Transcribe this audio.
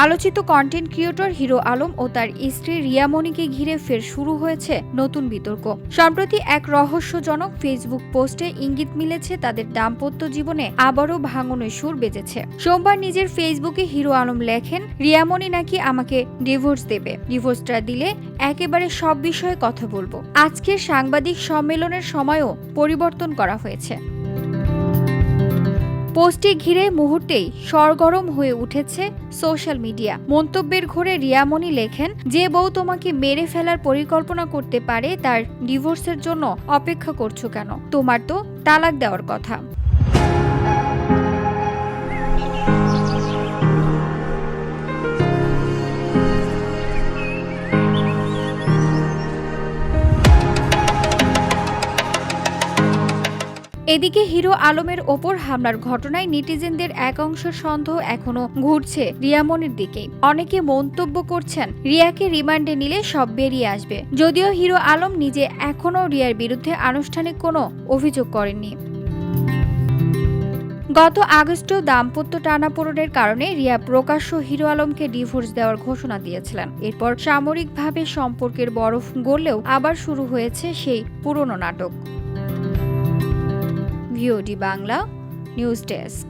আলোচিত content creator hero Alam ও তার স্ত্রী রিয়া মনিকে ঘিরে ফের শুরু হয়েছে নতুন বিতর্ক। সম্প্রতি এক রহস্যজনক ফেসবুক পোস্টে ইঙ্গিত মিলেছে তাদের দাম্পত্য জীবনে আবারও ভাঙনের সুর বেজেছে। সোমবার নিজের ফেসবুকে হিরো আলম লেখেন, রিয়া মনি নাকি আমাকে ডিভোর্স দেবে, ডিভোর্সটা দিলে একেবারে সব বিষয়ে কথা বলবো। আজকের সাংবাদিক সম্মেলনের সময়ও পরিবর্তন করা হয়েছে। পোস্টটি ঘিরে মুহূর্তেই সরগরম হয়ে উঠেছে সোশ্যাল মিডিয়া। মন্তব্যের ঘোরে রিয়া মনি লেখেন, যে বউ তোমাকে মেরে ফেলার পরিকল্পনা করতে পারে তার ডিভোর্সের জন্য অপেক্ষা করছো কেন? তোমার তো তালাক দেওয়ার কথা। এদিকে হিরো আলমের ওপর হামলার ঘটনায় নেটিজেনদের এক অংশের সন্দেহ এখনো ঘুরছে রিয়া মনির দিকেই। অনেকে মন্তব্য করছেন, রিয়াকে রিমান্ডে নিলে সব বেরিয়ে আসবে। যদিও হিরো আলম নিজে এখনো রিয়ার বিরুদ্ধে আনুষ্ঠানিক কোনো অভিযোগ করেননি। গত আগস্টেও দাম্পত্য টানাপোড়েনের কারণে রিয়া প্রকাশ্য হিরো আলমকে ডিভোর্স দেওয়ার ঘোষণা দিয়েছিলেন। এরপর সাময়িকভাবে সম্পর্কের বরফ গললেও আবার শুরু হয়েছে সেই পুরনো নাটক। VOD Bangla news desk.